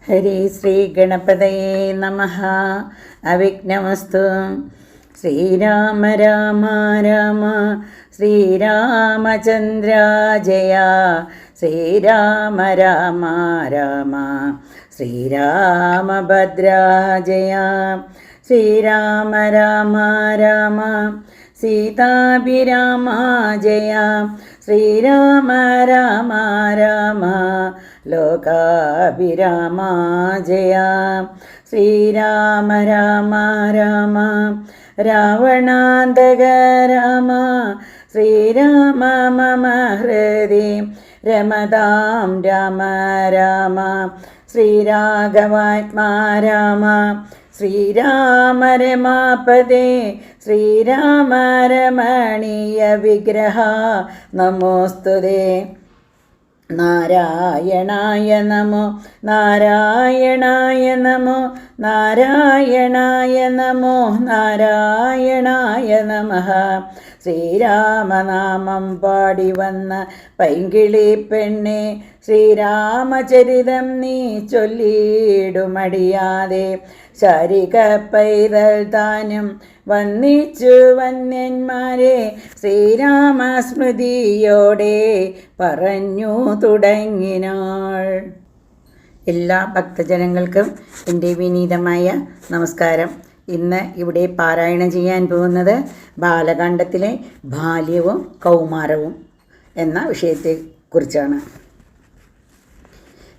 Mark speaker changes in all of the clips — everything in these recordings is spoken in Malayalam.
Speaker 1: ഹരി ശ്രീ ഗണപതയേ നമഃ. അവിഘ്നമസ്തു. ശ്രീരാമ രാമ രാമ ശ്രീരാമചന്ദ്ര ജയ. ശ്രീരാമ രാമ രാമ ശ്രീരാമഭദ്ര ജയ. ശ്രീരാമ രാമ രാമ സീതാഭിരാമ ജയ. ശ്രീരാമ രാമ രാമ ലോകാഭിരാമ ജയ. ശ്രീരാമ രാമ രാമ രാവണാന്തക രാമ. ശ്രീരാമ മമ ഹൃദി രമതാം രാമ രാമ. ശ്രീരാഘവാത്മാ രാമ. ശ്രീരാമ രമാപദേ ശ്രീരാമ രമണീയ വിഗ്രഹ നമോസ്തുതേ. നാരായണായ നമോ നാരായണായ നമോ നാരായണായ നമോ നാരായണായ നമഃ. ശ്രീരാമനാമം പാടി വന്ന പൈങ്കിളി പെണ്ണെ, ശ്രീരാമചരിതം നീ ചൊല്ലിയിടുമടിയാതെ. ശാരിക പൈതൽ താനും വന്നിച്ചു വന്യന്മാരെ, ശ്രീരാമസ്മൃതിയോടെ പറഞ്ഞു തുടങ്ങിനാൾ. എല്ലാ ഭക്തജനങ്ങൾക്കും എൻ്റെ വിനീതമായ നമസ്കാരം. ഇന്ന് ഇവിടെ പാരായണം ചെയ്യാൻ പോകുന്നത് ബാലകാണ്ഡത്തിലെ ബാല്യവും കൗമാരവും എന്ന വിഷയത്തെക്കുറിച്ചാണ്.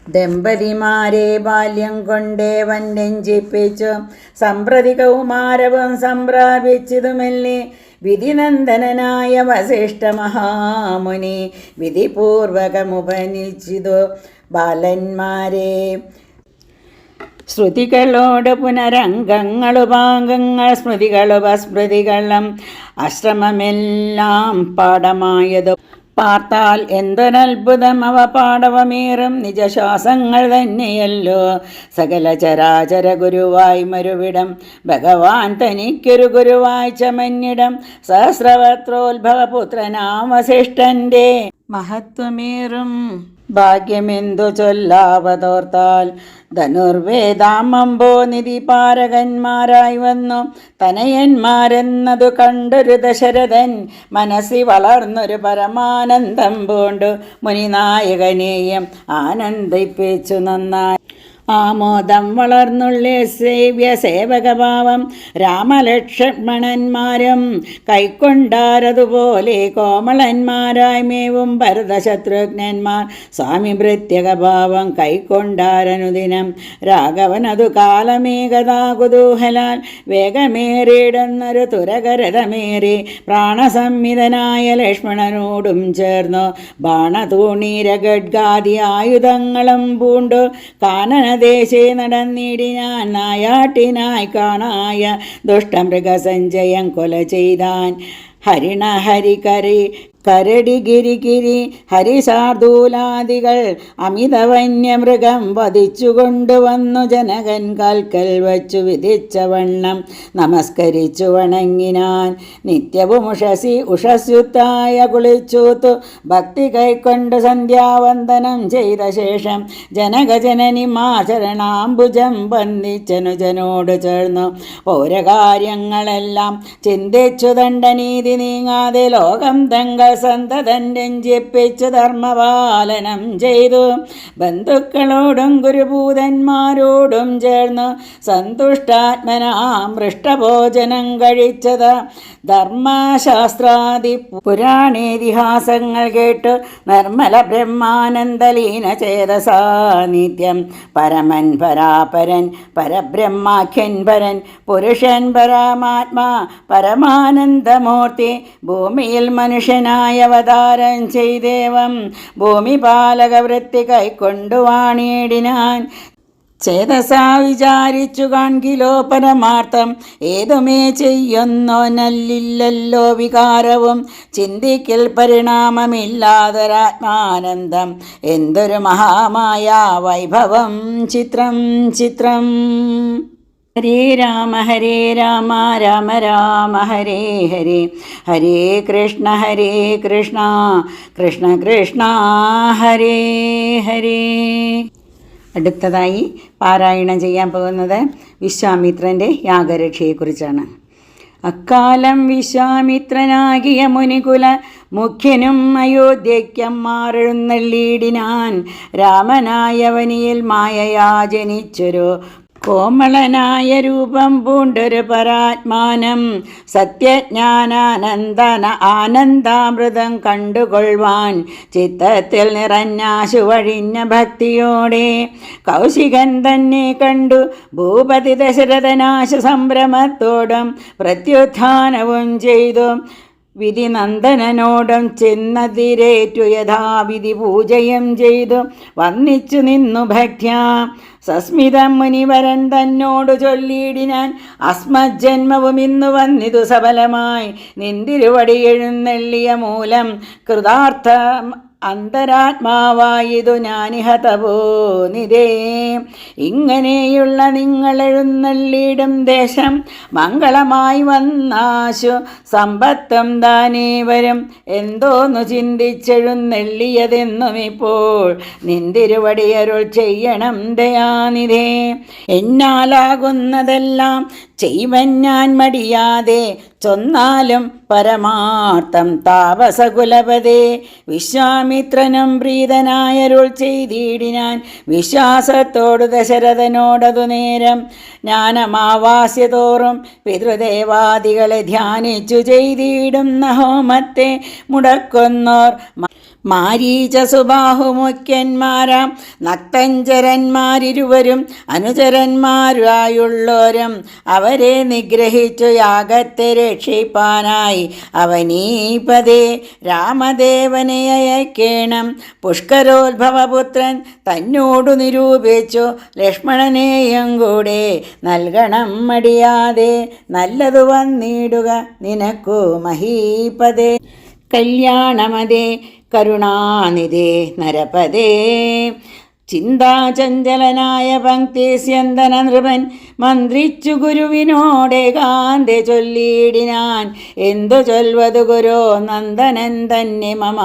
Speaker 1: ദമ്പതിമാരെ ബാല്യം കൊണ്ടേ വന്യഞ്ചിപ്പിച്ചു, സമ്പ്രതി കൗമാരവും സംപ്രാപിച്ചതുമല്ലേ. വിധിനന്ദനായ വസിഷ്ഠ മഹാമുനി വിധിപൂർവകമുപനിച്ചിതു ബാലന്മാരെ. ശ്രുതികളോട് പുനരംഗങ്ങളുപാംഗങ്ങൾ സ്മൃതികളുപസ്മൃതികളും അശ്രമമെല്ലാം പാഠമായതു പാർത്താൽ എന്തൊരത്ഭുതം. അവ പാടവമേറും നിജശ്വാസങ്ങൾ തന്നെയല്ലോ. സകല ചരാചര ഗുരുവായി മരുവിടം ഭഗവാൻ തനിക്കൊരു ഗുരുവായി ചമഞ്ഞിടം. സഹസ്രവത്രോത്ഭവപുത്രനാം വസിഷ്ഠന്റെ മഹത്വമേറും ഭാഗ്യമെന്തു ചൊല്ലാവതോർത്താൽ. ധനുർവേദാമമ്പോ നിധിപാരകന്മാരായി വന്നു തനയന്മാരെന്നതു കണ്ടൊരു ദശരഥൻ. മനസ്സി വളർന്നൊരു പരമാനന്ദം പൂണ്ടു മുനിനായകനെയും ആനന്ദിപ്പിച്ചു നന്നായി. ആമോദം വളർന്നുള്ള സേവ്യ സേവകഭാവം രാമലക്ഷ്മണന്മാരും കൈക്കൊണ്ടാരതുപോലെ. കോമളന്മാരായി മേവും ഭരതശത്രുഘ്നന്മാർ സ്വാമി ഭൃത്യകഭാവം കൈക്കൊണ്ടാരനുദിനം. രാഘവനതു കാലമേകഥാ കുതൂഹലാൽ വേഗമേറിയിടുന്നൊരു തുരകരഥമേറി പ്രാണസംഹിതനായ ലക്ഷ്മണനോടും ചേർന്നു ബാണതൂണീരഗഡ്ഗാദി ആയുധങ്ങളും പൂണ്ടു കാനനദേശേ നടന്നിടിനാൻ. നായാട്ടിനായി കാണായ ദുഷ്ടമൃഗസഞ്ചയം കൊല ചെയ്താൻ. ഹരിണ ഹരികരി കരടി ഗിരിഗിരി ഹരിശാർദൂലാദികൾ അമിതവന്യമൃഗം വധിച്ചുകൊണ്ടുവന്നു ജനകൻ കാൽക്കൽ വച്ചു വിധിച്ച വണ്ണം നമസ്കരിച്ചു വണങ്ങിനാൻ. നിത്യവും ഉഷസ്യുത്തായ കുളിച്ചൂത്തു ഭക്തി കൈക്കൊണ്ട് സന്ധ്യാവന്ദനം ചെയ്ത ശേഷം ജനകജനനിമാചരണാംബുജം വന്ദിച്ചനുജനോട് ചേർന്നു പൗരകാര്യങ്ങളെല്ലാം ചിന്തിച്ചു ദണ്ഡനീതി നീങ്ങാതെ ലോകം തങ്ങൾ സന്തതൻ രഞ്ജിപ്പിച്ചു ധർമ്മപാലനം ചെയ്തു. ബന്ധുക്കളോടും ഗുരുഭൂതന്മാരോടും ചേർന്നു സന്തുഷ്ടാത്മനാം മൃഷ്ടഭോജനം കഴിച്ചത്. ധർമ്മശാസ്ത്രാദി പുരാണേതിഹാസങ്ങൾ കേട്ടു നിർമ്മല ബ്രഹ്മാനന്ദലീന ചേതസാ നിത്യം. പരമൻ പരാപരൻ പരബ്രഹ്മാഖ്യൻ പരൻ പുരുഷൻ പരമാത്മാ പരമാനന്ദമൂർത്തി ഭൂമിയിൽ മനുഷ്യനായ അവതാരം ചെയ്ദേവം ഭൂമിപാലകവൃത്തി കൈക്കൊണ്ടു വാണിയിടിനാൻ. ചേതസാ വിചാരിച്ചു കാൺകിലോ പരമാർത്ഥം ഏതുമേ ചെയ്യുന്നോനല്ലില്ലല്ലോ വികാരവും. ചിന്തിക്കൽ പരിണാമമില്ലാതൊരാത്മാനന്ദം എന്തൊരു മഹാമായ വൈഭവം ചിത്രം ചിത്രം. ഹരേ രാമ രാമ രാമ ഹരേ ഹരേ. ഹരേ കൃഷ്ണ കൃഷ്ണ കൃഷ്ണ ഹരേ ഹരേ. അടുത്തതായി പാരായണം ചെയ്യാൻ പോകുന്നത് വിശ്വാമിത്രൻ്റെ യാഗരക്ഷയെക്കുറിച്ചാണ്. അക്കാലം വിശ്വാമിത്രനാകിയ മുനികുല മുഖ്യനും അയോധ്യയ്ക്കമ്മാറെഴുന്നള്ളിയിടിനാൻ. രാമനായവനിയിൽ മായയാ ജനിച്ചൊരു കോമളനായ രൂപം പൂണ്ടൊരു പരാത്മാനം. ആനന്ദാമൃതം കണ്ടുകൊള്ളുവാൻ ചിത്തത്തിൽ നിറഞ്ഞാശു വഴിഞ്ഞ ഭക്തിയോടെ കൗശികൻ തന്നെ കണ്ടു ഭൂപതി ദശരഥനാശ സംഭ്രമത്തോടും പ്രത്യുത്ഥാനവും ചെയ്തു. വിധിനന്ദനോടും ചെന്നതിരേറ്റു യഥാവിധി പൂജയും ചെയ്തു വന്നിച്ചു നിന്നു ഭക്ത്യാ. സസ്മിതം മുനിവരൻ തന്നോടു ചൊല്ലിയിടിനാൻ, അസ്മജ്ജന്മവും ഇന്നു വന്നിതു സഫലമായി. നിന്തിരുവടി എഴുന്നള്ളിയ മൂലം കൃതാർത്ഥ അന്തരാത്മാവായതു ഞാനിഹ തപോനിധേ. ഇങ്ങനെയുള്ള നിങ്ങളെഴുന്നള്ളിയിടും ദേശം മംഗളമായി വന്നാശു സമ്പത്തും താനേ വരും. എന്തോന്നു ചിന്തിച്ചെഴുന്നള്ളിയതെന്നും ഇപ്പോൾ നിന്തിരുവടിയരുൾ ചെയ്യണം ദയാനിധേ. എന്നാലാകുന്നതെല്ലാം ചെയ്വൻ ഞാൻ മടിയാതെ ചൊന്നാലും പരമാർത്ഥം താപസകുലപതേ. വിശ്വാമിത്രനും പ്രീതനായരുൾ ചെയ്തിടിനാൻ വിശ്വാസത്തോടു ദശരഥനോടതു നേരം. ജ്ഞാനമാവാസ്യതോറും പിതൃദേവാദികളെ ധ്യാനിച്ചു ചെയ്തിടുന്ന ഹോമത്തെ മുടക്കുന്നോർ മാരീച സുബാഹുമുഖ്യന്മാരാം നക്തഞ്ചരന്മാരിരുവരും അനുചരന്മാരായുള്ളോരും അവരെ നിഗ്രഹിച്ചു യാഗത്തെ രക്ഷിപ്പാനായി അവനീപതേ രാമദേവനെ അയക്കേണം. പുഷ്കരോത്ഭവപുത്രൻ തന്നോടു നിരൂപിച്ചു ലക്ഷ്മണനെയും കൂടെ നൽകണം മടിയാതെ. നല്ലതു വന്നിടുക നിനക്കു മഹീപതേ. കല്യാണമതേ കരുണാനിധേ നരപദേ. ചിന്താചഞ്ചലനായ പങ്ക്തിസ്യന്തന നൃപൻ മന്ത്രിച്ചു ഗുരുവിനോടേകാന്തെ ചൊല്ലിയിടിനാൻ. എന്തു ചൊൽവതു ഗുരോ നന്ദനൻ തന്നെ മമ.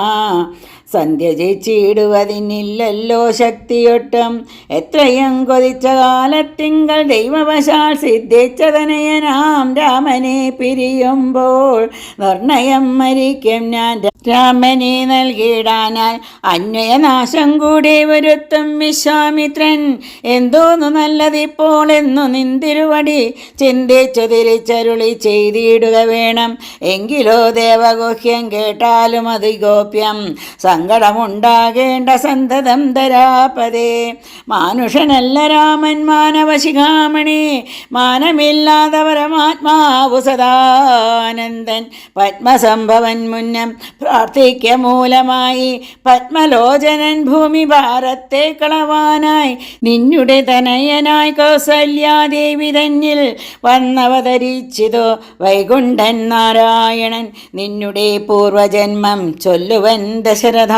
Speaker 1: സന്ധ്യ ജയിച്ചിടുവതിനില്ലല്ലോ ശക്തിയൊട്ടും. എത്രയും കൊതിച്ച കാലത്തിങ്കൾ ദൈവവശാൽ സിദ്ധിച്ചതനയനാം രാമനെ പിരിയുമ്പോൾ നിർണയം മരിക്കും ഞാൻ. രാമനെ നൽകിയിടാനാൽ അന്വയനാശം കൂടെ വരുത്തും വിശ്വാമിത്രൻ. എന്തോന്നു നല്ലതിപ്പോൾ എന്നു നിന്തിരുവടി ചിന്തിച്ചു തിരിച്ചരുളി ചെയ്തിടുക വേണം. എങ്കിലോ ദേവഗുഹ്യം കേട്ടാലും അത് ഗോപ്യം. സങ്കടമുണ്ടാകേണ്ട സന്തതം ധരാപതേ. മാനുഷനല്ല രാമൻ മാനവശിഖാമണി. മാനമില്ലാതെ പരമാത്മാവു സദാനന്ദൻ. പത്മസംഭവൻ മുന്നം പ്രാർത്ഥിക്ക മൂലമായി പത്മലോചനൻ ഭൂമി ഭാരത്തെ കളവാനായി നിന്നുടെ തനയനായി കൗസല്യാദേവി തന്നിൽ വന്നവതരിച്ചിതോ വൈകുണ്ഠൻ നാരായണൻ. നിന്നുടെ പൂർവജന്മം ചൊല്ലുവൻ ദശരഥ.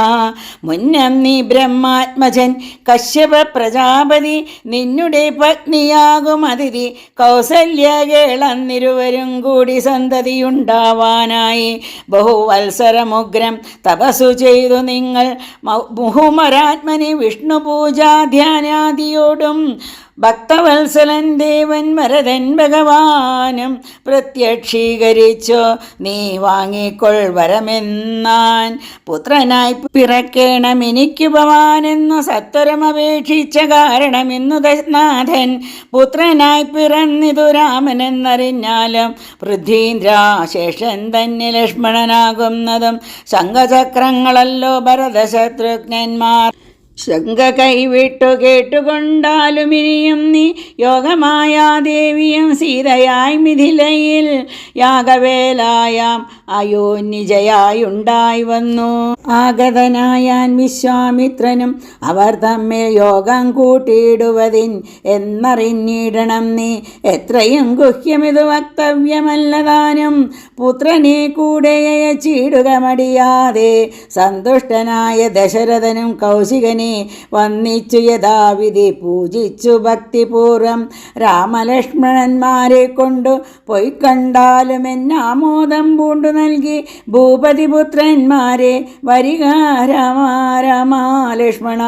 Speaker 1: മുന്നം നീ ബ്രഹ്മാത്മജൻ കശ്യപ പ്രജാപതി. നിന്നുടെ പത്നിയാകും അതിഥി കൗസല്യകേളന്നിരുവരും കൂടി സന്തതിയുണ്ടാവാനായി ബഹുവത്സരമുഗ്രം തപസ്സു ചെയ്തു നിങ്ങൾ മുഹുമരാത്മനി വിഷ്ണു പൂജാധ്യാനാദിയോടും. ഭക്തവത്സലൻ ദേവൻ വരദൻ ഭഗവാനും പ്രത്യക്ഷീകരിച്ചു നീ വാങ്ങിക്കൊൾ വരമെന്നാൻ. പുത്രനായി പിറക്കേണം എനിക്കു ഭവാനെന്നു സത്വരമപേക്ഷിച്ച കാരണമെന്നു നാഥൻ. പുത്രനായി പിറന്നിതു രാമനെന്നറിഞ്ഞാലും പൃഥ്വീന്ദ്രാശേഷൻ തന്നെ ലക്ഷ്മണനാകുന്നതും ശംഖചക്രങ്ങളല്ലോ ഭരതശത്രുഘ്നന്മാർ. ശങ്ക കൈവിട്ടു കേട്ടുകൊണ്ടാലും ഇനിയും നീ യോഗമായ ദേവിയും സീതയായി മിഥിലയിൽ യാഗവേലായാം അയോനിജയായുണ്ടായി വന്നു. ആഗതനായാൻ വിശ്വാമിത്രനും അവർ തമ്മിൽ യോഗം കൂട്ടിയിടുവതിൻ എന്നറിഞ്ഞിടണം നീ. എത്രയും ഗുഹ്യമിതു വക്തവ്യമല്ലതാനും. പുത്രനെ കൂടെ അയച്ചിടുക മടിയാതെ. സന്തുഷ്ടനായ ദശരഥനും കൗശികനെ വന്നിച്ചു യഥാവിധി പൂജിച്ചു ഭക്തിപൂർവം. രാമലക്ഷ്മണന്മാരെ കൊണ്ടു പൊയ്ക്കണ്ടാലും എന്നാമോദം പൂണ്ടു നൽകി ഭൂപതിപുത്രന്മാരെ വരിക രാമ രാമ ലക്ഷ്മണ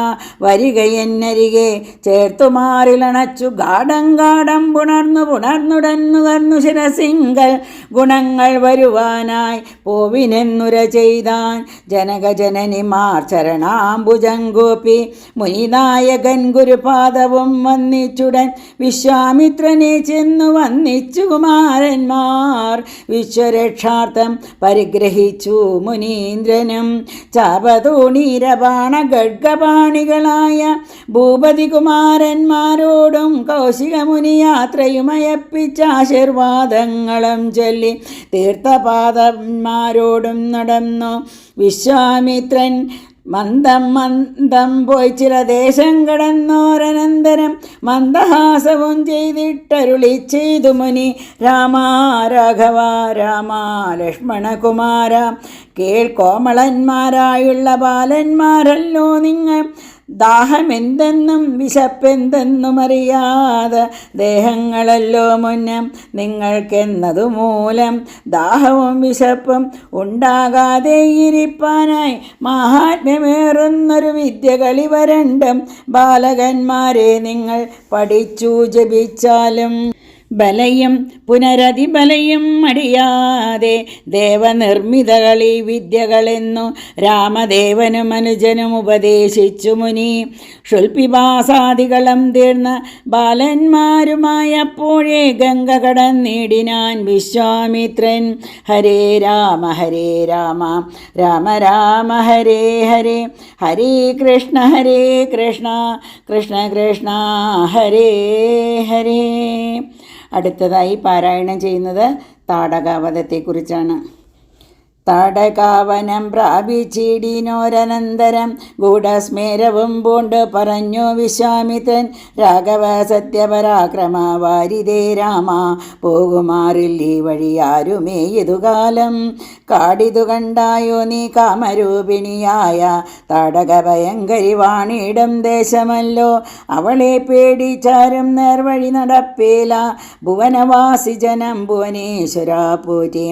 Speaker 1: വരിക എന്നരികെ ചേർത്തുമാറിലണച്ചു ഗാഠം ഗാഠം പുണർന്നുടന്നുകർന്നു ശിരസിങ്കൽ ഗുണങ്ങൾ വരുവാനായി പോവിനെന്നുര ചെയ്താൻ ജനകജനനിമാർ ചരണാംബുജംഗോപി മുനിനായകൻ ഗുരുപാദവും വന്നിച്ചുടൻ വിശ്വാമിത്രനെ ചെന്നു വന്നിച്ചു കുമാരന്മാർ വിശ്വരക്ഷാർത്ഥം പരിഗ്രഹിച്ചു മുനീന്ദ്രനും ചാപതൂണീരപാണ ഗഡ്ഗപാണികളായ ഭൂപതികുമാരന്മാരോടും കൗശികമുനി യാത്രയുമയപ്പിച്ച ആശീർവാദങ്ങളും ചൊല്ലി തീർത്ഥപാദന്മാരോടും നടന്നു വിശ്വാമിത്രൻ മന്ദം പോയി ചില ദേശം കടന്നോരനന്തരം മന്ദഹാസവും ചെയ്തിട്ടരുളി ചെയ്തു മുനി രാമ രാഘവ രാമ ലക്ഷ്മണകുമാര കോമളന്മാരായുള്ള ബാലന്മാരല്ലോ നിങ്ങൾ ദാഹമെന്തെന്നും വിശപ്പെന്തെന്നും അറിയാതെ ദേഹങ്ങളല്ലോ മുന്നം നിങ്ങൾക്കെന്നതു മൂലം ദാഹവും വിശപ്പും ഉണ്ടാകാതെ ഇരിപ്പാനായി മഹാത്മ്യമേറുന്നൊരു വിദ്യകളി വരണ്ടും ബാലകന്മാരെ നിങ്ങൾ പഠിച്ചു ജപിച്ചാലും ബലയും പുനരതിബലയും മടിയാതെ ദേവനിർമ്മിതകളി വിദ്യകളെന്നു രാമദേവനും അനുജനും ഉപദേശിച്ചു മുനി ക്ഷുൽപിപാസാദികളും തീർന്ന ബാലന്മാരുമായപ്പോഴേ ഗംഗ കടന്നിടിനാൻ വിശ്വാമിത്രൻ ഹരേ രാമ രാമ രാമ ഹരേ ഹരേ ഹരേ കൃഷ്ണ കൃഷ്ണ കൃഷ്ണ ഹരേ ഹരേ. അടുത്തതായി പാരായണം ചെയ്യുന്നത് താടകാവധത്തെക്കുറിച്ചാണ്. താടകാവനം പ്രാപിച്ചിടിനോരനന്തരം ഗൂഢസ്മേരവും പൂണ്ട് പറഞ്ഞു വിശ്വാമിത്രൻ രാഘവ സത്യപരാക്രമ വാരിതേ രാമ പോകുമാറിൽ ഈ വഴി ആരുമേ ഇതുകാലം കാടിതു കണ്ടായോ നീ കാമരൂപിണിയായ താടക ഭയങ്കരി വാണിയിടം ദേശമല്ലോ അവളെ പേടിച്ചാരും നേർവഴി നടപ്പേല ഭുവനവാസി ജനം ഭുവനേശ്വര പൂറ്റി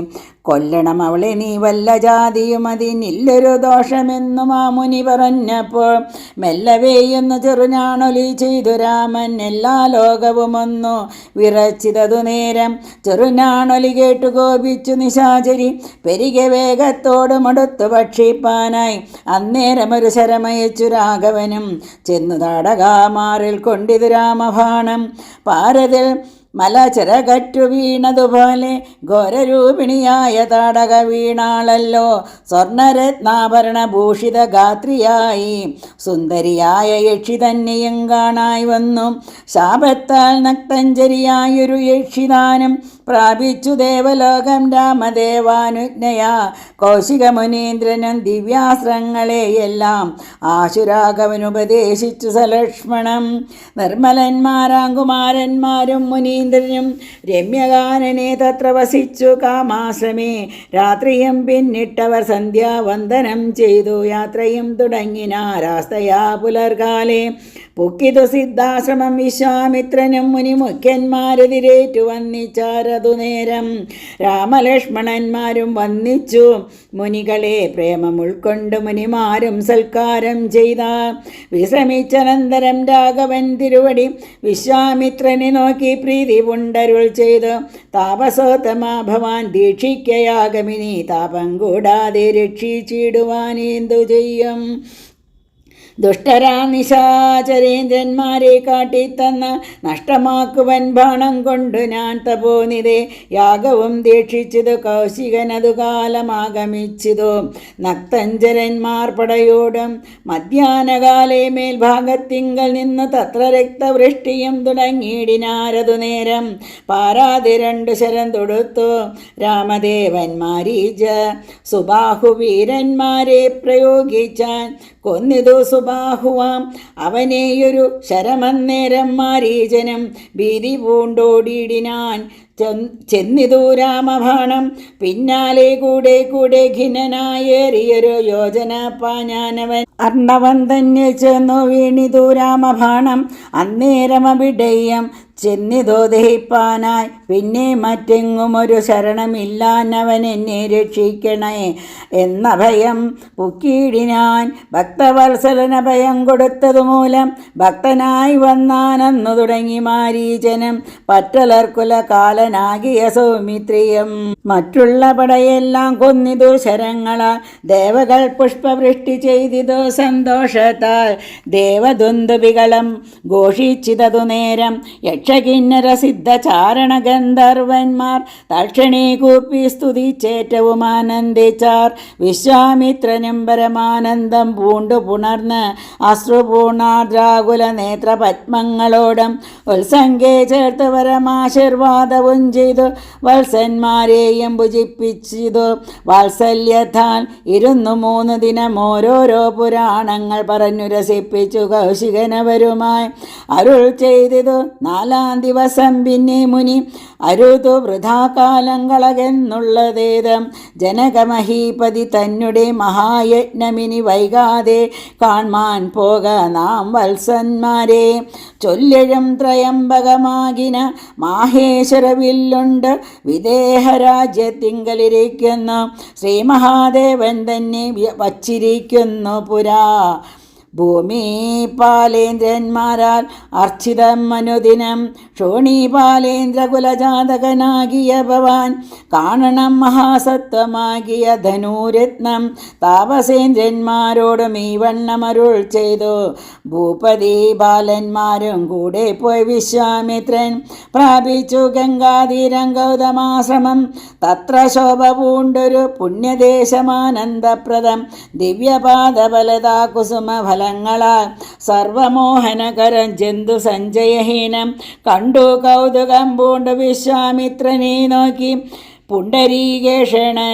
Speaker 1: കൊല്ലണം അവളെ നീ വല്ല ജാതിയും അതിനില്ലൊരു ദോഷമെന്നും ആ മുനി പറഞ്ഞപ്പോൾ മെല്ലവേയൊന്നു ചെറുഞാണൊലി ചെയ്തു രാമൻ എല്ലാ ലോകവും ഒന്നു വിറച്ചിതതു നേരം ചെറുഞാണൊലി കേട്ടു കോപിച്ചു നിശാചരി പെരികെ വേഗത്തോട് മടുത്തു ഭക്ഷിപ്പാനായി അന്നേരമൊരു ശരമയച്ചു രാഘവനും ചെന്നു താടകാമാറിൽ കൊണ്ടിതു രാമബാണം പാരതിൽ മല ചിറകറ്റു വീണതുപോലെ ഘോരരൂപിണിയായ താടക വീണാളല്ലോ സ്വർണരത്നാഭരണ ഭൂഷിത ഗാത്രിയായി സുന്ദരിയായ യക്ഷി തന്നെയും കാണായി വന്നു ശാപത്താൽ നക്തഞ്ജരിയായൊരു യക്ഷിദാനം പ്രാപിച്ചു ദേവലോകം രാമദേവാനുജ്ഞയാ കൗശികമുനീന്ദ്രനും ദിവ്യാസ്ത്രങ്ങളെയെല്ലാം ആശുരാഘവനുപദേശിച്ചു സലക്ഷ്മണം നിർമ്മലന്മാരാം കുമാരന്മാരും മുനീന്ദ്രനും രമ്യഗാനനെ തത്ര വസിച്ചു കാമാശ്രമേ രാത്രിയും പിന്നിട്ടവർ സന്ധ്യാവന്ദനം ചെയ്തു യാത്രയും തുടങ്ങിനാരാസ്തയാ പുലർകാലേ പുക്കിതു സിദ്ധാശ്രമം വിശ്വാമിത്രനും മുനിമുഖ്യന്മാരെതിരേറ്റു വന്നിച്ചാരതു നേരം രാമലക്ഷ്മണന്മാരും വന്നിച്ചു മുനികളെ പ്രേമം ഉൾക്കൊണ്ട് മുനിമാരും സൽക്കാരം ചെയ്ത വിശ്രമിച്ചനന്തരം രാഘവൻ തിരുവടി വിശ്വാമിത്രനെ നോക്കി പ്രീതി പുണ്ടരുൾ ചെയ്തു താപസോത്തമ ഭവാൻ ദീക്ഷിക്കയാഗമിനി താപം കൂടാതെ രക്ഷിച്ചിടുവാൻ എന്തു ചെയ്യും ദുഷ്ടരാ നിശാചരേന്ദ്രന്മാരെ കാട്ടിത്തന്ന നഷ്ടമാക്കുവൻ ബാണം കൊണ്ടു ഞാൻ തപോനിതേ യാഗവും ദീക്ഷിച്ചതു കൗശികനതു കാലമാഗമിച്ചതു നക്തഞ്ചരന്മാർ പടയോടും മധ്യാഹ്നകാലേ മേൽഭാഗത്തിങ്കൽ നിന്ന് തത്ര രക്തവൃഷ്ടിയും തുടങ്ങിയിടിനാരതു നേരം പാരാതെ രണ്ടു ശരം തൊടുത്തു രാമദേവൻ മാരീച സുബാഹുവീരന്മാരെ പ്രയോഗിച്ചാൻ കൊന്നിതു സുബാഹുവാം അവനെയൊരു ശരമന്നേരം മാരീചനും ഭീതി പൂണ്ടോടിയിടിനാൻ ചെന്നിതു രാമബാണം പിന്നാലെ കൂടെ ഖിന്നനായേറിയൊരു യോജന പാഞ്ഞാനവൻ അർണവൻ തന്നെ ചെന്നു വീണിതു രാമബാണം അന്നേരം അവിടെയം ചെന്നിതോ ദഹിപ്പാനായി പിന്നെ മറ്റെങ്ങും ഒരു ശരണമില്ലാന്നവൻ എന്നെ രക്ഷിക്കണേ എന്ന ഭയം പുക്കീടിനാൻ. ഭക്തവത്സലന ഭയം കൊടുത്തതുമൂലം ഭക്തനായി വന്നാനെന്നു തുടങ്ങി മാരീചനം പറ്റലർക്കുല കാലനാകിയ സൗമിത്രിയം. മറ്റുള്ള പടയെല്ലാം കൊന്നിതു ശരങ്ങളാൽ ദേവകൾ പുഷ്പവൃഷ്ടി ചെയ്തിതു സന്തോഷത്താൽ. ദേവദുന്ദുബികളം ഘോഷിച്ചിതതു നേരം യക്ഷകിന്നര സിദ്ധ ചാരണ ഗന്ധർവന്മാർ തക്ഷണീ കൂപ്പി സ്തുതിച്ചേറ്റവും ആനന്ദിച്ചാർ. വിശ്വാമിത്രനും പരമാനന്ദം പൂണ്ടു പുണർന്ന് അശ്രുപൂർണാദ്രാകുല നേത്ര പത്മങ്ങളോടും ഉത്സംഗേ ചേർത്ത് പരമാശീർവാദവും ചെയ്തു വത്സന്മാരെയും ഭുജിപ്പിച്ചിതു. വാത്സല്യത്താൽ 3 ദിനം ഓരോരോ പുരാണങ്ങൾ പറഞ്ഞു രസിപ്പിച്ചു കൗശികനവരുമായി അരുൾ ചെയ്തിതു. 4-ാം ദിവസം പിന്നെ മുനി അരുതു വൃഥാകാലം കളകെന്നുള്ളതേതം ജനകമഹീപതി തന്നെ മഹായജ്ഞമിനി വൈകാതെ കാൺമാൻ പോക നാം വത്സന്മാരെ. ചൊല്ലിഴും ത്രയംബകമാകിന മാഹേശ്വരവില്ലുണ്ട് വിദേഹരാജ്യത്തിങ്കലിരിക്കുന്നു ശ്രീ മഹാദേവൻ തന്നെ വച്ചിരിക്കുന്നു പുരാ. ഭൂമിപാലേന്ദ്രന്മാരാൽ അർച്ചിതം അനുദിനം ക്ഷോണീപാലേന്ദ്രകുലജാതകനാകിയ ഭവാൻ കാണണം മഹാസത്വമാകിയ ധനുരത്നം. താപസേന്ദ്രന്മാരോടും ഈ വണ്ണമരുൾ ചെയ്തു. ഭൂപതി ബാലന്മാരും കൂടെ പോയി വിശ്വാമിത്രൻ പ്രാപിച്ചു ഗംഗാതീരം ഗൗതമാശ്രമം. തത്ര ശോഭ പൂണ്ടൊരു പുണ്യദേശമാനന്ദപ്രദം ദിവ്യപാദബലതാ കുസുമഫല സർവമോഹനകരം ജന്തു സഞ്ജയഹീനം കണ്ടു കൗതുകം പൂണ്ടു വിശ്വാമിത്രനെ നോക്കി പുണ്ടരീകേഷണനും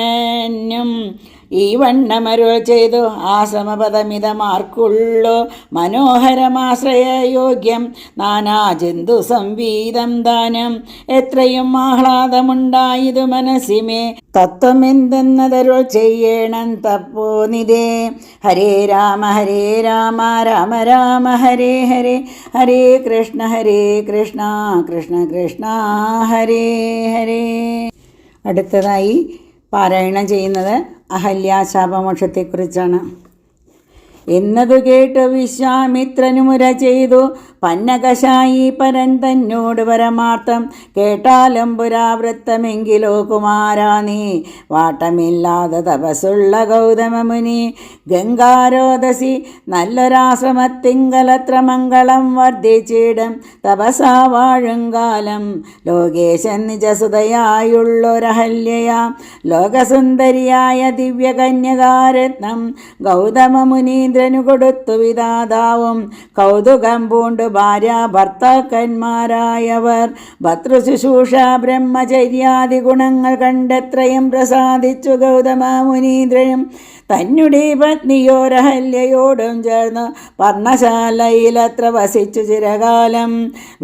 Speaker 1: ഈ വണ്ണമരുൾ ചെയ്തു. ആശ്രമപദമിതമാർക്കുള്ളു മനോഹരമാശ്രയയോഗ്യം നാനാ ജന്തു സംവീതം ദാനം. എത്രയും ആഹ്ലാദമുണ്ടായതു മനസ്സിമേ തത്വമെന്തെന്നതരുൾ ചെയ്യണം തപ്പോനിതേ. ഹരേ രാമ രാമ രാമ ഹരേ ഹരേ ഹരേ കൃഷ്ണ കൃഷ്ണ കൃഷ്ണ ഹരേ ഹരേ. അടുത്തതായി പാരായണം ചെയ്യുന്നത് അഹല്യാശാപമോക്ഷത്തെക്കുറിച്ചാണ്. എന്നതു കേട്ടു വിശ്വാമിത്രനുമുര ചെയ്തു പന്നകശായി പരൻ തന്നോട് പരമാർത്ഥം. കേട്ടാലും പുരാവൃത്തമെങ്കിലോ കുമാരാ നീ വാട്ടമില്ലാതെ തപസ്സുള്ള ഗൗതമമുനി. ഗംഗാരോദസി നല്ലൊരാശ്രമത്തിങ്കലത്ര മംഗളം വർദ്ധിച്ചിടും തപസാ വാഴുംകാലം. ലോകേശൻ നിജസുതയായുള്ളൊരഹല്യയാം ലോകസുന്ദരിയായ ദിവ്യകന്യകാരത്നം ഗൗതമമുനീന്ദ്രനു കൊടുത്തു വിധാതാവും. കൗതുകം പൂണ്ടു ഭാര്യ ഭർത്താക്കന്മാരായവർ ഭർതൃശുശ്രൂഷ ബ്രഹ്മചര്യാദി ഗുണങ്ങൾ കണ്ടെത്രയും പ്രസാദിച്ചു ഗൗതമമുനീന്ദ്രനും തന്നെ പത്നിയോരഹല്യയോടും ചേർന്ന് പർണശാലയിലത്ര വസിച്ചു ചിരകാലം.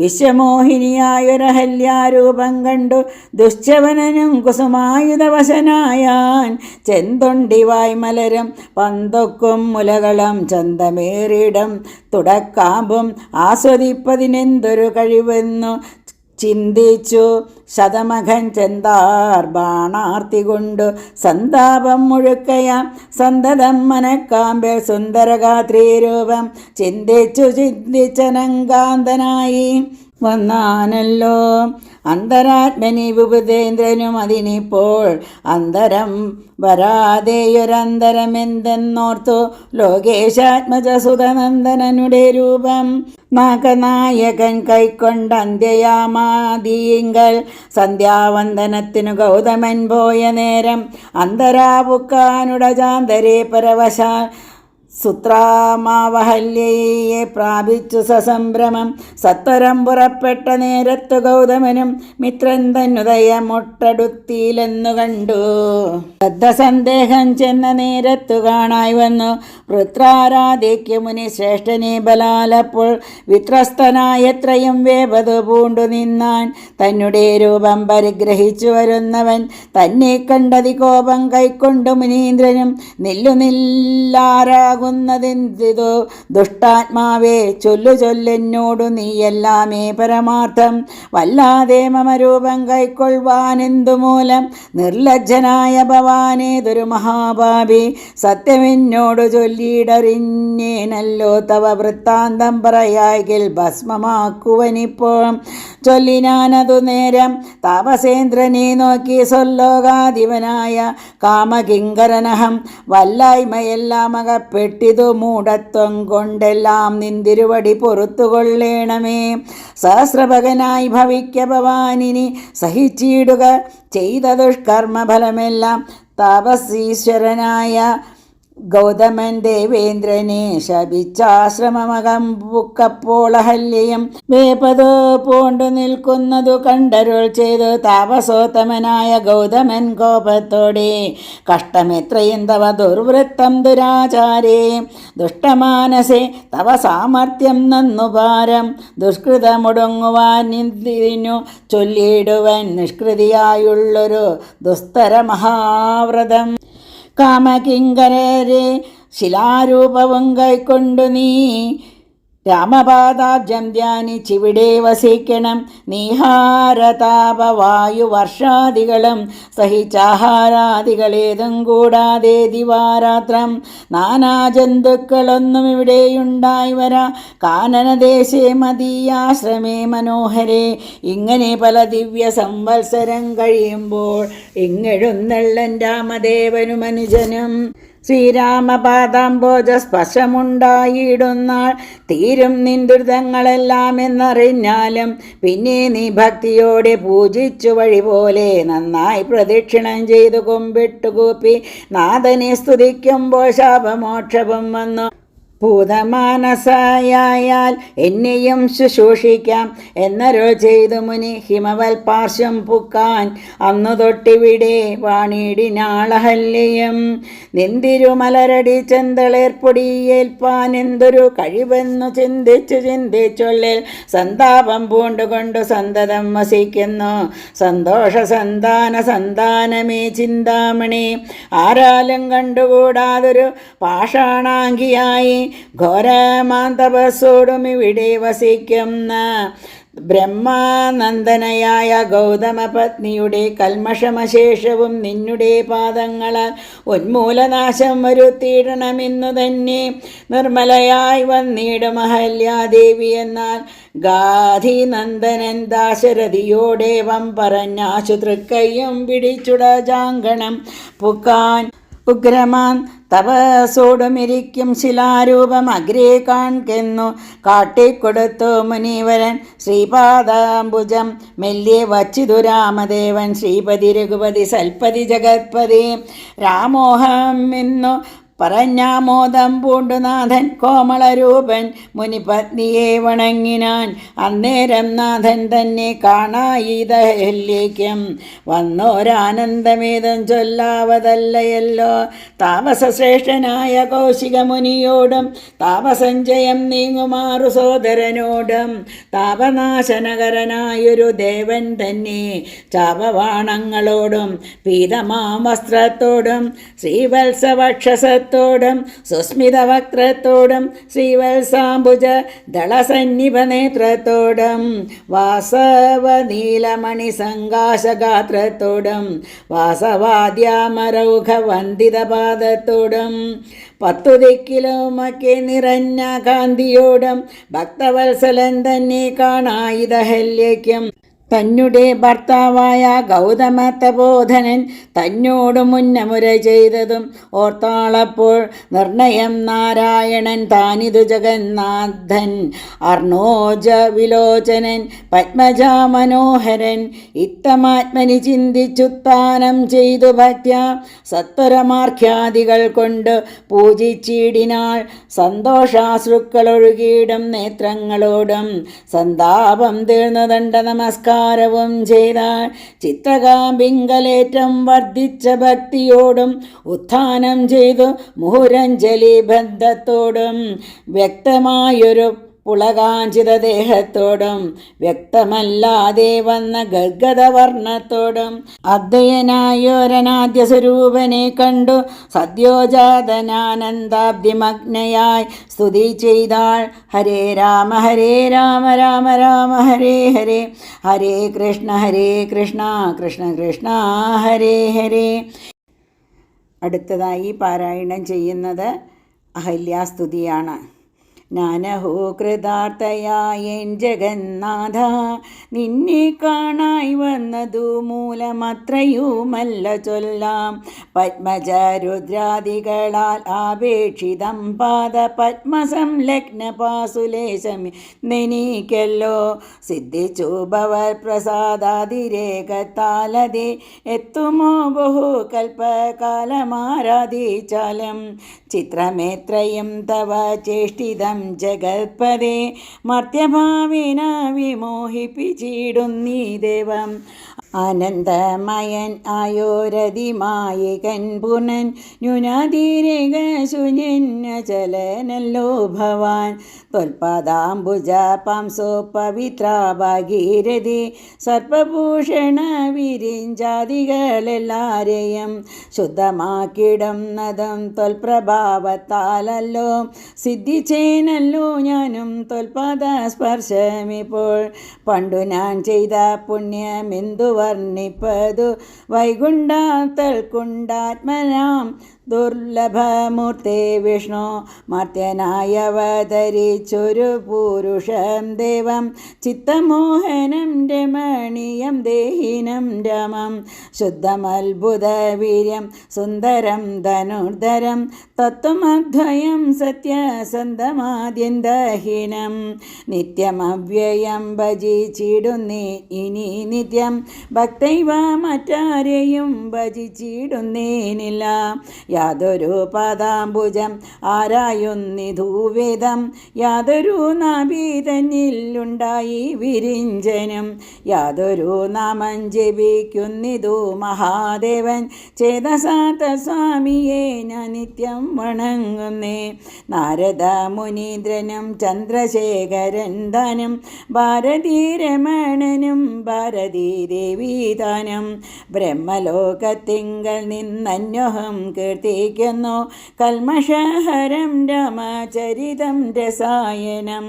Speaker 1: വിശ്വമോഹിനിയായൊരഹല്യാരൂപം കണ്ടു ദുശ്ചവനനും കുസുമായുധവശനായാൻ. ചെന്തൊണ്ടിവായ് മലരും പന്തൊക്കും മുലകളും ചന്തമേറിടം തുടക്കാമ്പും ആസ്വദിപ്പതിനെന്തൊരു കഴിവെന്നു ചിന്തിച്ചു ശതമഖൻ ചെന്താർ ബാണാർത്തി കൊണ്ടു സന്താപം മുഴുക്കയാം സന്തതം മനക്കാമ്പേൽ സുന്ദരഗാത്രീരൂപം ചിന്തിച്ചു ചിന്തിച്ചനങ്കാന്തനായി വന്നാനല്ലോ. അന്തരാത്മനി വിഭുതേന്ദ്രനും അതിനിപ്പോൾ അന്തരം വരാതെയൊരന്തരമെന്തെന്നോർത്തു ലോകേശാത്മജസുതനന്ദനനുടെ രൂപം. നാഗനായകൻ കൈക്കൊണ്ട അന്ത്യയാമാദീങ്കൽ സന്ധ്യാവന്ദനത്തിനു ഗൗതമൻ പോയ നേരം അന്തരാപുക്കാനുടജാന്തരേ പരവശാൽ സുത്രാമാവഹല്യയെ പ്രാപിച്ചു സസംഭ്രമം. സത്വരം പുറപ്പെട്ട നേരത്തു ഗൗതമനും മിത്രൻ തന്നുദയമൊട്ടടുത്തിയിലെന്നു കണ്ടു. ശ്രദ്ധസന്ദേഹം ചെന്ന നേരത്തു കാണായി വന്നു വൃത്രാരാധിക്യ മുനി ശ്രേഷ്ഠനെ ബലാലപ്പോൾ. വിത്രസ്തനായത്രയും വേപതു പൂണ്ടു നിന്നാൻ. തന്നെ രൂപം പരിഗ്രഹിച്ചു വരുന്നവൻ തന്നെ കണ്ടതി കോപം കൈക്കൊണ്ടു മുനീന്ദ്രനും നില്ലുനില്ലാരാകും ചൊല്ലാവുന്നതെന്തിതോ ദുഷ്ടാത്മാവേ ചൊല്ലെന്നോടു നീയെല്ലാമേ പരമാർത്ഥം. വല്ലാതെ മമരൂപം കൈക്കൊള്ളുവാനെന്തുമൂലം നിർലജ്ജനായ ഭവാനേതൊരു മഹാപാപി. സത്യമെന്നോടു ചൊല്ലിയിടറിഞ്ഞേനല്ലോ തവ വൃത്താന്തം പറയായെങ്കിൽ ഭസ്മമാക്കുവനിപ്പോൾ. ചൊല്ലിനാനതു നേരം താപസേന്ദ്രനെ നോക്കി സ്വല്ലോകാധിപനായ കാമകിങ്കരനഹം. വല്ലായ്മയെല്ലാം അകപ്പെട്ടിതു മൂഢത്വം കൊണ്ടെല്ലാം നിന്തിരുവടി പൊറുത്തുകൊള്ളേണമേ. സഹസ്രഭകനായി ഭവിക്ക ഭവാനിനി സഹിച്ചിടുക ചെയ്ത ദുഷ്കർമ്മഫലമെല്ലാം. താപസീശ്വരനായ ഗൗതമൻ ദേവേന്ദ്രനെ ശപിച്ചാശ്രമമകം പുക്കപ്പോൾ അഹല്യയും വേപതോ പൂണ്ടു നിൽക്കുന്നതു കണ്ടരുൾ ചെയ്തു താപസോത്തമനായ ഗൗതമൻ കോപത്തോടെ. കഷ്ടമെത്രയും തവ ദുർവൃത്തം ദുരാചാരേ ദുഷ്ടമാനസേ തവ സാമർത്ഥ്യം നന്നുപാരം. ദുഷ്കൃതമുടങ്ങുവാൻ ഇതിനു ചൊല്ലിയിടുവൻ നിഷ്കൃതിയായുള്ളൊരു ദുസ്തര മഹാവ്രതം. കാമകിങ്കരരെ ശിലാരൂപവും കൈക്കൊണ്ടു നീ രാമപാദാബ്ജം ധ്യാനിച്ചിവിടെ വസിക്കണം. നീഹാരതാപവായുവർഷാദികളും സഹിച്ചാഹാരാദികളേതും കൂടാതെ ദിവാരാത്രം നാനാജന്തുക്കളൊന്നും ഇവിടെയുണ്ടായി വരാ. കാനനദേശേ മദീയാശ്രമേ മനോഹരേ. ഇങ്ങനെ പല ദിവ്യ സംവത്സരം കഴിയുമ്പോൾ ഇങ്ങെഴുന്നള്ളൻ രാമദേവനും അനുജനും ശ്രീരാമപാദാംബോജ സ്പർശമുണ്ടായിടുന്നാൾ തീരും നിൻദുരിതങ്ങളെല്ലാം എന്നറിഞ്ഞാലും പിന്നെ നീ ഭക്തിയോടെ പൂജിച്ചു വഴി പോലെ നന്നായി പ്രദക്ഷിണം ചെയ്തു കുമ്പിട്ടുകൂപ്പി നാഥനെ സ്തുതിക്കുമ്പോൾ ശാപമോക്ഷവും വന്നു. ഭൂതമാനസായാൽ എന്നെയും ശുശ്രൂഷിക്കാം എന്നരുൾ ചെയ്തു മുനി ഹിമവൽ പാർശ്വം പുക്കാൻ. അന്നു തൊട്ടിവിടെ വാണിടിനാളഹല്യം. നിന്തിരുമലരടി ചെന്തളേർപ്പൊടിയേൽപ്പാൻ എന്തൊരു കഴിവെന്നു ചിന്തിച്ചുള്ളിൽ സന്താപം പൂണ്ടുകൊണ്ടു സന്തതം വസിക്കുന്നു. സന്തോഷ സന്താനമേ ചിന്താമണി. ആരാലും കണ്ടുകൂടാതൊരു പാഷാണാങ്കിയായി ഘോരമാന്തപസ്സോടും ഇവിടെ വസിക്കുന്ന ബ്രഹ്മാനന്ദനയായ ഗൗതമപത്നിയുടെ കൽമഷമശേഷവും നിന്നുടെ പാദങ്ങളാൽ ഉന്മൂലനാശം വരുത്തിയിടണമെന്നു തന്നെ നിർമ്മലയായി വന്നിടും അഹല്യാദേവി. എന്നാൽ ഗാധിനന്ദനൻ ദാശരഥിയോടേവം പറഞ്ഞാശു തൃക്കയ്യും പിടിച്ചുടജാങ്കണം പുക്കാൻ. ഉഗ്രമാൻ തപസോടുമിരിക്കും ശിലാരൂപം അഗ്രേ കാൺകെന്നു കാട്ടിക്കൊടുത്തു മുനീവരൻ. ശ്രീപാദാംബുജം മെല്ലെ വച്ചിതു രാമദേവൻ. ശ്രീപതി രഘുപതി സൽപതി ജഗത്പതി രാമോഹം എന്നു പറഞ്ഞാമോദം പൂണ്ടുനാഥൻ കോമളരൂപൻ മുനിപത്നിയെ വണങ്ങിനാൻ. അന്നേരം നാഥൻ തന്നെ കാണായിതല്ലേക്കും വന്നോരാനന്ദമേതം ചൊല്ലാവതല്ലയല്ലോ. താപസശ്രേഷ്ഠനായ കൗശിക മുനിയോടും താപസഞ്ചയം നീങ്ങുമാറു സോദരനോടും താപനാശനകരനായൊരു ദേവൻ തന്നെ ചാപവാണങ്ങളോടും പീതമാം വസ്ത്രത്തോടും ശ്രീവത്സവക്ഷസത്തോടും സുസ്മിതവക്ത്രത്തോടും ശ്രീവത്സാംബുജ ദളസന്നിഭനേത്രത്തോടും വാസവനീലമണി സങ്കാശഗാത്രത്തോടും വാസവാദ്യാമരൗഘവന്ദിതപാദത്തോടും 10 ദിക്കിലുമൊക്കെ നിറഞ്ഞ കാന്തിയോടും ഭക്തവത്സലൻ തന്നെ കാണായിതഹല്യയ്ക്കും. തന്നെ ഭർത്താവായ ഗൗതമ തപോധനൻ തന്നോട് മുന്നമുര ചെയ്തതും ഓർത്താളപ്പോൾ നിർണയം നാരായണൻ താനിതു ജഗന്നാഥൻ അർണോജ വിലോചനൻ പത്മജാ മനോഹരൻ. ഇത്തമാത്മനി ചിന്തിച്ചുത്താനം ചെയ്തു ഭക്ത്യ സത്വരമാർഖ്യാദികൾ കൊണ്ട് പൂജിച്ചിടിനാൾ. സന്തോഷാശ്രുക്കളൊഴുകിയിടും നേത്രങ്ങളോടും സന്താപം തീർന്നു ദണ്ഡ നമസ്കാരം ചെയ്താൽ ചിത്തകാമ്പിങ്കലേറ്റം വർദ്ധിച്ച ഭക്തിയോടും ഉത്ഥാനം ചെയ്തു മുഹുരഞ്ജലി ബന്ധത്തോടും വ്യക്തമായൊരു പുളകാഞ്ചിത ദേഹത്തോടും വ്യക്തമല്ലാതെ വന്ന ഗദ്ഗദവർണ്ണത്തോടും അദ്വയനായൊരനാദ്യ സ്വരൂപനെ കണ്ടു സദ്യോജാതനാനന്ദാബ്ദിമഗ്നയായി സ്തുതി ചെയ്താൾ. ഹരേ രാമ രാമ രാമ ഹരേ ഹരേ, ഹരേ കൃഷ്ണ കൃഷ്ണ കൃഷ്ണ ഹരേ ഹരേ. അടുത്തതായി പാരായണം ചെയ്യുന്നത് അഹല്യാസ്തുതിയാണ്. നാനഹോ കൃതാർത്ഥയായൻ ജഗന്നാഥ, നിന്നെ കാണായി വന്നതു മൂലമത്രയുമല്ല ചൊല്ലാം. പത്മജരുദ്രാദികളാൽ ആപേക്ഷിതം പാദ പത്മസംലഗ്ന പാസുലേശമെനിക്കല്ലോ സിദ്ധിച്ചു ഭവൽ പ്രസാദാതിരേകത്താലതേ എത്തുമോ ബഹു കൽപ്പകാലമാരാധിച്ചാലും. ചിത്രമേത്രയും തവ ചേഷ്ടിതം ജഗത്പദേ, മർത്യഭാവേന വിമോഹിപ്പിച്ചിടുന്നീ ദേവം. ആനന്ദമയൻ ആയോരതിമായികൻ പുനൻ ന്യൂനാതിരേക ശൂന്യനചലനല്ലോ ഭവാൻ. ത്വൽപദാംബുജ പാംസോ പവിത്ര ഭാഗീരഥി, സർപ്പഭൂഷണ വിരിഞ്ചാദികളെല്ലാരെയും ശുദ്ധമാക്കിടുന്നതും ത്വൽപ്രഭാവത്താലല്ലോ. സിദ്ധിച്ചേനല്ലോ ഞാനും ത്വൽപദ സ്പർശമിപ്പോൾ. പണ്ടു ഞാൻ ചെയ്ത പുണ്യമെന്തു വർണ്ണിപ്പതു, വൈകുണ്ഠാത്തൽക്കുണ്ടാത്മനാം ദുർലഭമൂർത്തേ വിഷ്ണു. മർത്യനായവതരിച്ചൊരു പുരുഷം ദേവം, ചിത്തമോഹനം രമണീയം ദേഹിനം രമം. ശുദ്ധമത്ഭുതവീര്യം സുന്ദരം ധനുർധരം, തത്വമദ്വയം സത്യസന്ധമാദ്യന്തഹീനം. നിത്യമവ്യയം ഭജിച്ചിടുന്നേ ഇനി നിത്യം, ഭക്തൈവ മറ്റാരെയും ഭജിച്ചിടുന്നേനില്ല. യാതൊരു പദാംബുജം ആരായുന്നിധൂവേദം, യാതൊരു നാഭി തന്നിലുണ്ടായി വിരിഞ്ചനം. യാതൊരു നാമം ജപിക്കുന്നിതു മഹാദേവൻ, ചേതസാത്ത സ്വാമിയെ ഞാൻ നിത്യം വണങ്ങുന്നേ. നാരദ മുനീന്ദ്രനും ചന്ദ്രശേഖരൻ താനും, ഭാരതീ രമണനും ഭാരതീ ദേവീ താനും. ബ്രഹ്മലോകത്തിങ്കൽ നിന്നന്യോഹം കീർത്തിക്കുന്നു, കൽമഷഹരം രാമചരിതം രസായനം.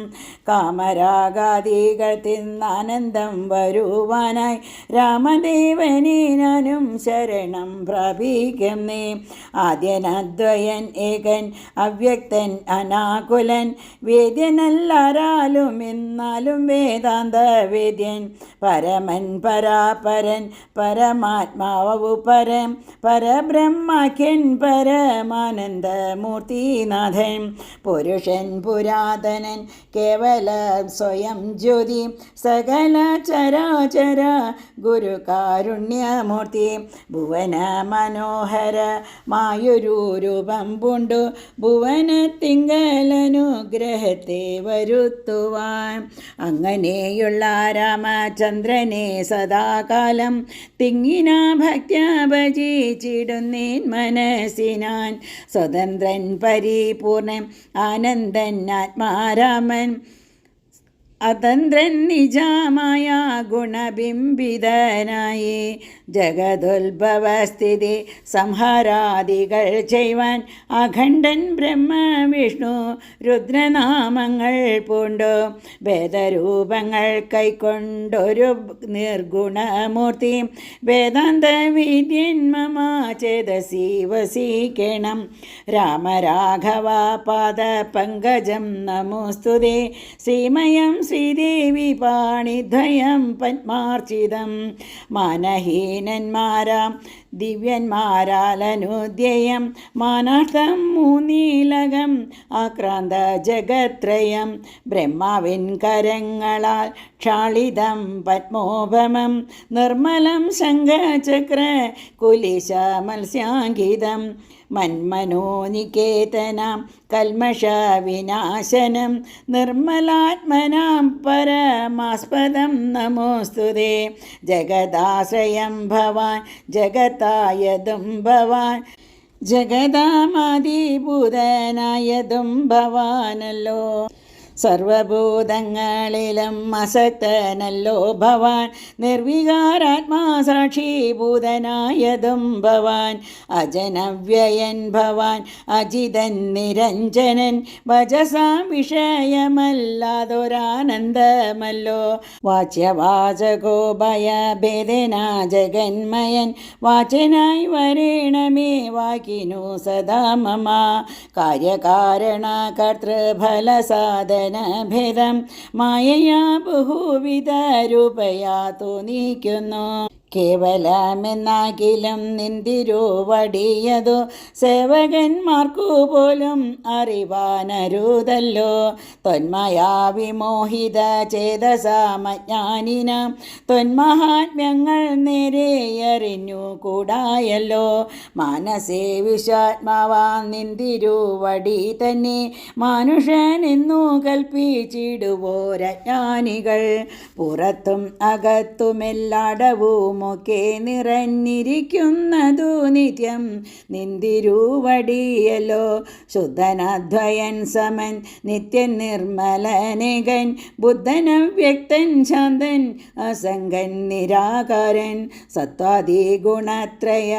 Speaker 1: കാമരാഗാദികൾ തിന്നാനന്ദം വരുവാനായി രാമദേവനെ ഞാനും ശരണം പ്രാപിക്കുന്നേ. ആദ്യനദ്വയൻ ഏകൻ അവ്യക്തൻ അനാകുലൻ, വേദ്യനല്ലാരാലും എന്നാലും വേദാന്ത വേദ്യൻ. പരമൻ പരാപരൻ പരമാത്മാവു പരം, പരബ്രഹ്മാഖ്യൻ പരമാനന്ദമൂർത്തിനാഥൻ. പുരുഷൻ പുരാതനൻ കേവല സ്വയം ജ്യോതി, സകല ചരാചര ഗുരുകാരുണ്യമൂർത്തി. ഭുവന മനോഹര മായൊരു രൂപം പൂണ്ടു, ഭുവനത്തിങ്കലനുഗ്രഹത്തെ വരുത്തുവാൻ. അങ്ങനെയുള്ള രാമചന്ദ്രനെ സദാകാലം തിങ്ങിന ഭക്ത്യ ഭജിച്ചിടുന്നേൻ മനസ്സിനാൻ. സ്വതന്ത്രൻ പരിപൂർണൻ ആനന്ദൻ ആത്മാരാമൻ, അതന്ത്രൻ നിജമായ ഗുണബിംബിതനായി. ജഗതുത്ഭവസ്ഥിതി സംഹാരാദികൾ ചെയ്യുവാൻ അഖണ്ഡൻ ബ്രഹ്മ വിഷ്ണു രുദ്രനാമങ്ങൾ പൂണ്ടു. ഭേദരൂപങ്ങൾ കൈക്കൊണ്ടൊരു നിർഗുണമൂർത്തി, വേദാന്ത വിദ്യൻ മമ ചേതസി വസിക്കണം. രാമരാഘവ പാദ പങ്കജം നമോസ്തുതേ, ശ്രീമയം ശ്രീദേവി പാണിദ്വയം പത്മാർച്ചിതം. മാനഹീനന്മാരാം ദിവ്യന്മാരാലനുദ്യയം, മാനാർത്ഥം മൂന്നീലകം ആക്രാന്ത ജഗത്രയം. ബ്രഹ്മാവിൻ കരങ്ങളാൽ ക്ഷാളിതം പത്മോപമം, നിർമ്മലം ശംഖചക്ര കുലിശ മത്സ്യാങ്കിതം. മന്മനോനികേതനാം കൽമഷ വിനാശനം, നിർമ്മലാത്മനാം പരമാസ്പദം നമോസ്തുതേ. ജഗദാശ്രയം ഭവാൻ ജഗത്തായതും ഭവാൻ, ജഗദാമാദിഭൂതനായതും ഭവാനല്ലോ. സർവഭൂതങ്ങളിലും അസക്തനല്ലോ ഭവാൻ, നിർവികാരാത്മാ സാക്ഷീഭൂതനായതും ഭവാൻ, അജനവ്യയൻ ഭവാൻ, അജിതൻ നിരഞ്ജനൻ, ഭജസാം വിഷയമല്ലാതൊരാനന്ദമല്ലോ. വാച്യവാചകോ ഭയഭേദന ജഗന്മയൻ, വാചനായി വരേണമേ വാക്കിനു സദാ മമ. കാര്യകാരണ കർത്തൃഫല സാധന ഭേദം മായയാ ബഹുവിധ രൂപയാ തോന്നിക്കുന്നു. കേവലമെന്നാകിലും നിന്തിരുവടിയതു സേവകന്മാർക്കു പോലും അറിവാനരുതല്ലോ. ത്വന്മയാ വിമോഹിത ചേതസാമജ്ഞാനിനാം ത്വന്മഹാത്മ്യങ്ങൾ നേരെ അറിഞ്ഞു കൂടായല്ലോ. മാനസേ വിശ്വാത്മാവാൻ നിന്തിരുവടി തന്നെ മാനുഷനെന്നു കൽപ്പിച്ചിടുവോരജ്ഞാനികൾ. പുറത്തും അകത്തുമെല്ലാടവും ഒക്കെ നിറഞ്ഞിരിക്കുന്നതു നിത്യം നിന്തിരുവടിയല്ലോ. ശുദ്ധനദ്വയൻ സമൻ നിത്യൻ നിർമ്മലനേകൻ, ബുദ്ധനവ്യക്തൻ ശാന്തൻ അസംഗൻ നിരാകാരൻ, സത്വാദി ഗുണത്രയ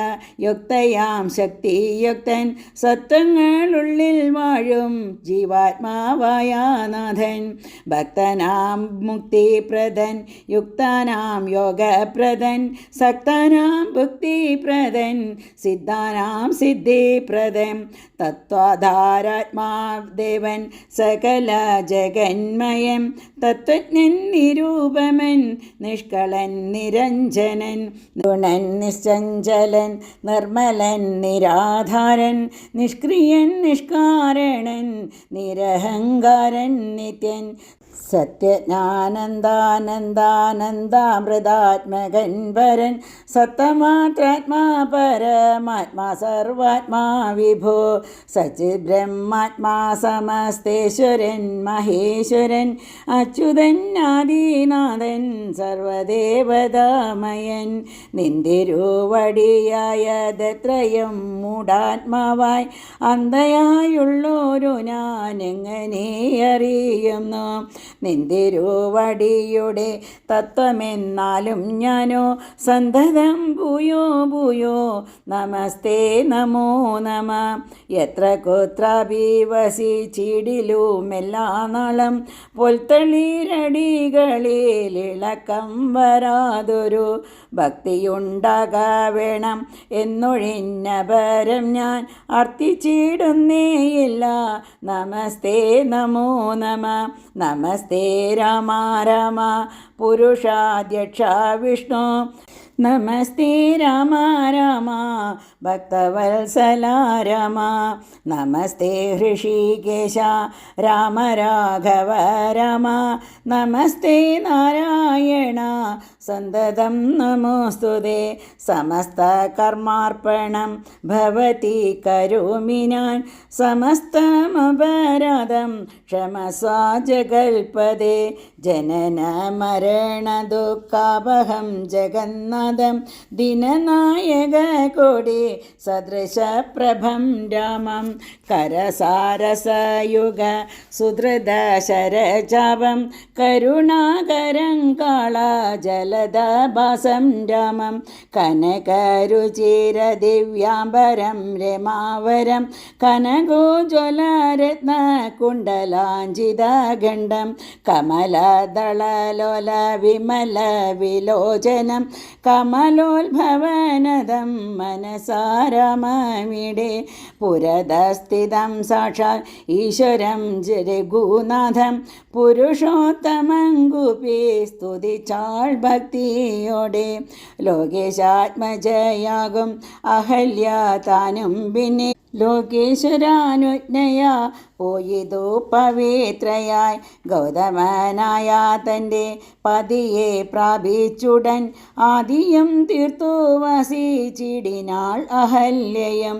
Speaker 1: യുക്തയാം ശക്തിയുക്തൻ, സത്വങ്ങളുള്ളിൽ വാഴും ജീവാത്മാവായ നാഥൻ. ഭക്തനാം മുക്തിപ്രദൻ, യുക്താനാം യോഗപ്രദൻ, സക്താനാം ഭുക്തിപ്രദൻ, സിദ്ധാനാം സിദ്ധിപ്രദൻ, തത്വാധാരാത്മാദേവൻ സകല ജഗന്മയൻ, തത്വജ്ഞൻ നിരൂപമൻ നിഷ്കളൻ നിരഞ്ജനൻ, ഗുണൻ നിശ്ചഞ്ചലൻ നിർമ്മലൻ നിരാധാരൻ, നിഷ്ക്രിയൻ നിഷ്കാരണൻ നിരഹങ്കാരൻ നിത്യൻ, സത്യജ്ഞാനന്ദാനന്ദാനന്ദാമൃതാത്മകൻ വരൻ, സത്തമാത്രാത്മാ പരമാത്മാ സർവാത്മാ വിഭോ, സച്ചിത് ബ്രഹ്മാത്മാ സമസ്തേശ്വരൻ മഹേശ്വരൻ, അച്യുതൻ ആദിനാഥൻ സർവദേവതാമയൻ. നിന്തിരുവടിയായതത്രയും മൂഢാത്മാവായി അന്ധയായുള്ളോരു ഞാനെങ്ങനെ അറിയുന്നു. നിന്തിരുവടിയുടെ തത്വമെന്നാലും ഞാനോ സന്തതം ഭൂയോ ഭൂയോ നമസ്തേ നമോ നമ. എത്ര കുത്രാപി വസിച്ചിടിലുമെല്ലാ നാളം പൊൽത്തളിരടികളിൽ ഇളക്കം വരാതൊരു ഭക്തിയുണ്ടാക വേണം എന്നൊഴിഞ്ഞ പരം ഞാൻ അർത്ഥിച്ചിടുന്നേയില്ല. നമസ്തേ നമോ നമ. നമസ്തേ രാമ രാമ പുരുഷാധ്യക്ഷ വിഷ്ണു, നമസ്തേ രാമ രാമ ഭക്തവത്സല രാമ, നമസ്തേ ഹൃഷികേശ രാമ രാഘവ രാമ, നമസ്തേ നാരായണ സന്തതം നമോസ്തുതേ. സമസ്ത കർമാർപ്പണം ഭവതി കരോമി ഞാൻ, സമസ്തമപരാധം ക്ഷമസ്വ ജഗൽപദേ. ജനന മരണ ദുഃഖാപഹം ജഗന്നാഥം, ദിനനായക കോടി സദൃശപ്രഭം രാമം, കരസാരസയുഗ സുധൃദശരചാപം, കരുണാകരം കാളജലദഭാസം രാമം, കനകരുചിര ദിവ്യാംബരം രമാവരം, കനകോജ്വലരത്ന കുണ്ടലാഞ്ചിതഖണ്ഡം, കമലദളലോല വിമല വിലോചനം, കമലോത്ഭവനദം മനസാരമവിടെ. പുരതസ്ഥിതം സാക്ഷാൽ ഈശ്വരം രഘുനാഥം, പുരുഷോത്തമം ഗുപി സ്തുതിച്ചാൾ ഭക്തിയോടെ. ലോകേശാത്മജയാകും അഹല്യ താനും പിന്നെ ലോകേശ്വരാനുജ്ഞയാ പോയിതു പവിത്രയായി. ഗൗതമനായ തൻ്റെ പതിയെ പ്രാപിച്ചുടൻ ആദിയും തീർത്തു വസിച്ചിടിനാൾ അഹല്യയും.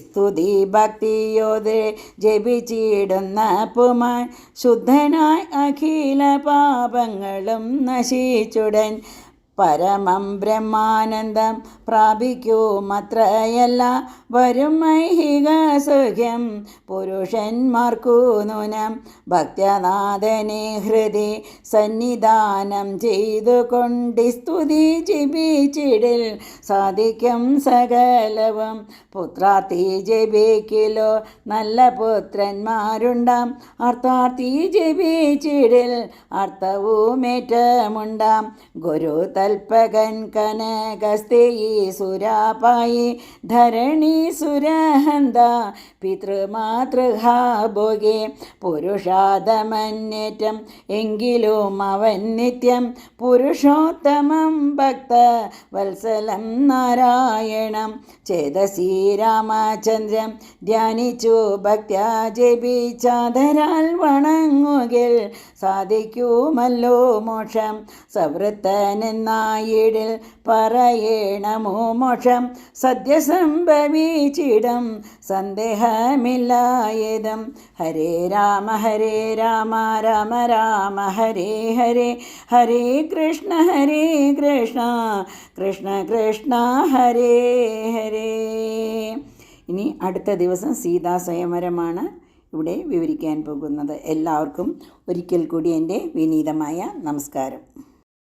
Speaker 1: സ്തുതി ഭക്തിയോടെ ജപിച്ചിടുന്ന പുമാൻ ശുദ്ധനായി അഖില പാപങ്ങളും നശിച്ചുടൻ. പരമം ബ്രഹ്മാനന്ദം പ്രാപിക്കുമത്രയല്ല വരും ഐഹിക സുഖ്യം പുരുഷന്മാർക്കു നൂനം ഭക്തനാഥനെ ഹൃദി സന്നിധാനം ചെയ്തുകൊണ്ട് സ്തുതി ജപിച്ചിടിൽ സാധിക്കും സകലവും പുത്രാർത്ഥി ജപിക്കിലോ നല്ല പുത്രന്മാരുണ്ടാം അർത്ഥാർത്ഥി ജപിച്ചിടിൽ അർത്ഥവുമേറ്റമുണ്ടാം ഗുരു തൽപകൻ കനകസ്തേയി സുരാപായി ധരണി സുരഹന്ത പിതൃമാതൃഹാഭോഗേ പുരുഷാദമന്നേറ്റം എങ്കിലും അവൻ നിത്യം പുരുഷോത്തമം ഭക്ത വത്സലം നാരായണം ചേതസി രാമചന്ദ്രൻ ധ്യാനിച്ചു ഭക്ത്യാ ജപിച്ചാധരാൽ വണങ്ങുകിൽ സാധിക്കുമല്ലോ മോക്ഷം സവൃത്തനെന്നായിടിൽ പറയണമോ മോക്ഷം സദ്യസംഭവിച്ചിടം സന്ദേഹമില്ലായതും ഹരേ രാമ രാമ രാമ ഹരേ ഹരേ ഹരേ കൃഷ്ണ കൃഷ്ണ കൃഷ്ണ ഹരേ ഹരേ. ഇനി അടുത്ത ദിവസം സീതാ സ്വയംവരമാണ് ഇവിടെ വിവരിക്കാൻ പോകുന്നത്. എല്ലാവർക്കും ഒരിക്കൽ കൂടി എൻ്റെ വിനീതമായ നമസ്കാരം.